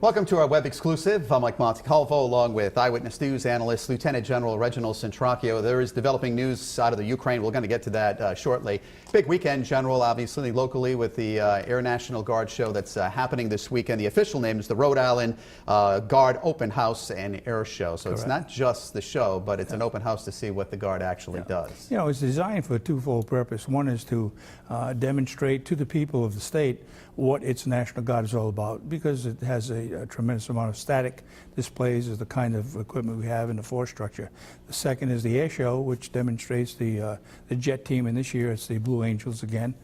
Welcome to our web exclusive. I'm Mike Montecalvo, along with Eyewitness News analyst Lieutenant General Reginald Centracchio. There is developing news out of the Ukraine. We're going to get to that shortly. Big weekend, General, obviously locally with the Air National Guard show that's happening this weekend. The official name is the Rhode Island Guard Open House and Air Show. So It's not just the show, but it's an open house to see what the Guard actually does. You know, it's designed for a twofold purpose. One is to demonstrate to the people of the state what its National Guard is all about, because it has a tremendous amount of static displays as the kind of equipment we have in the force structure. The second is the air show, which demonstrates the jet team, and this year it's the Blue Angels again,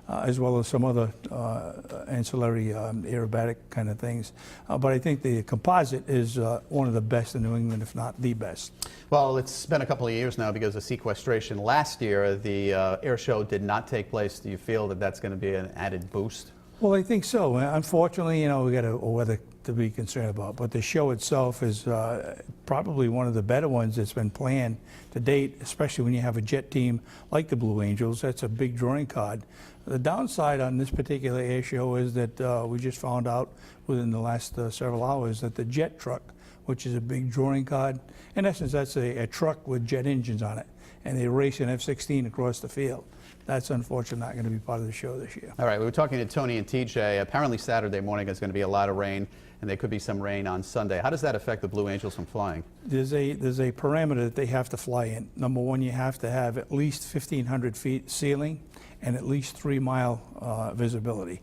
as well as some other ancillary aerobatic kind of things. But I think the composite is one of the best in New England, if not the best. Well, it's been a couple of years now because of sequestration. Last year, the air show did not take place. Do you feel that that's going to be an added boost? Well, I think so. Unfortunately, you know, we got a weather to be concerned about, but the show itself is probably one of the better ones that's been planned to date, especially when you have a jet team like the Blue Angels. That's a big drawing card. The downside on this particular air show is that we just found out within the last several hours that the jet truck, which is a big drawing card, in essence that's a truck with jet engines on it, and they race an F-16 across the field. That's unfortunately not going to be part of the show this year. All right, we were talking to Tony and TJ. Apparently Saturday morning is going to be a lot of rain, and there could be some rain on Sunday. How does that affect the Blue Angels from flying? There's a parameter that they have to fly in. Number one, you have to have at least 1,500 feet ceiling and at least 3-mile visibility.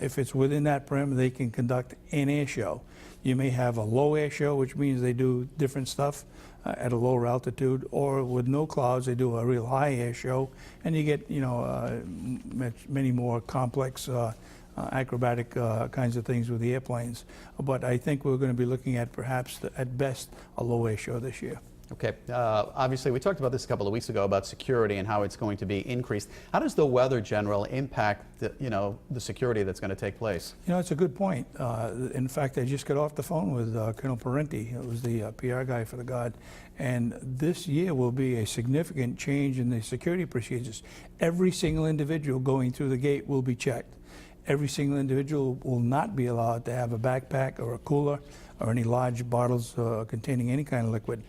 If it's within that parameter, they can conduct an air show. You may have a low air show, which means they do different stuff at a lower altitude, or with no clouds, they do a real high air show, and you get, you know, many more complex acrobatic kinds of things with the airplanes. But I think we're going to be looking at perhaps, at best, a low air show this year. Okay. Obviously, we talked about this a couple of weeks ago about security and how it's going to be increased. How does the weather, General, impact the security that's going to take place? You know, it's a good point. In fact, I just got off the phone with Colonel Parenti, who was the PR guy for the Guard, and this year will be a significant change in the security procedures. Every single individual going through the gate will be checked. Every single individual will not be allowed to have a backpack or a cooler or any large bottles containing any kind of liquid.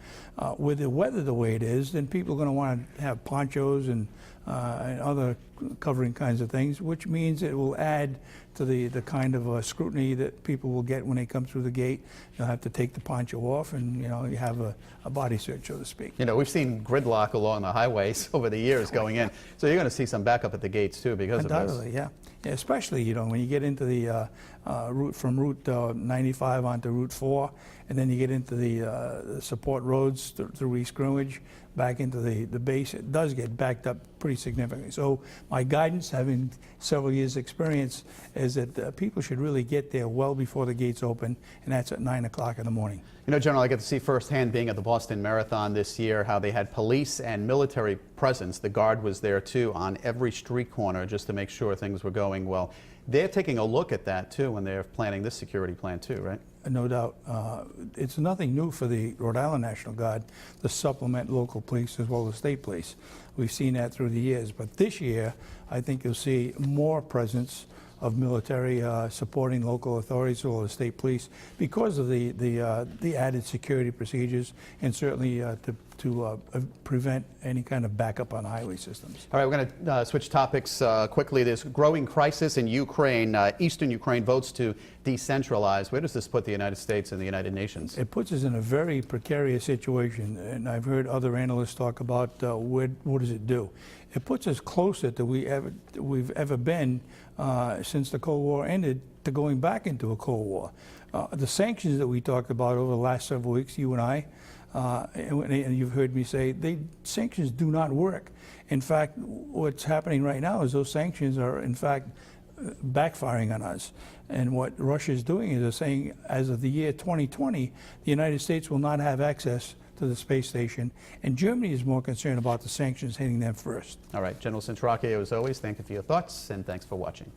With the weather the way it is, then people are going to want to have ponchos and other covering kinds of things, which means it will add to the kind of scrutiny that people will get when they come through the gate. You'll have to take the poncho off, and you know, you have a body search, so to speak. You know, we've seen gridlock along the highways over the years going in, so you're going to see some backup at the gates too because of this. Undoubtedly, yeah. Especially, you know, when you get into the route from Route 95 onto Route 4, and then you get into the support roads through East Greenwich, back into the base, it does get backed up pretty significantly. So my guidance, having several years' experience, is that people should really get there well before the gates open, and that's at 9 o'clock in the morning. You know, General, I get to see firsthand being at the Boston Marathon this year how they had police and military presence. The Guard was there too on every street corner just to make sure things were going well. They're taking a look at that too when they're planning this security plan too, right? No doubt. It's nothing new for the Rhode Island National Guard to supplement local police as well as state police. We've seen that through the years, but this year I think you'll see more presence of military supporting local authorities as well as state police because of the added security procedures, and certainly to prevent any kind of backup on highway systems. All right, we're going to switch topics quickly. There's a growing crisis in Ukraine. Eastern Ukraine votes to decentralize. Where does this put the United States and the United Nations? It puts us in a very precarious situation, and I've heard other analysts talk about what does it do. It puts us closer to we've ever been since the Cold War ended to going back into a Cold War. The sanctions that we talked about over the last several weeks, you and I, and you've heard me say, sanctions do not work. In fact, what's happening right now is those sanctions are in fact backfiring on us. And what Russia is doing is they're saying, as of the year 2020, the United States will not have access to the space station, and Germany is more concerned about the sanctions hitting them first. All right, General Centracchio, as always, thank you for your thoughts, and thanks for watching.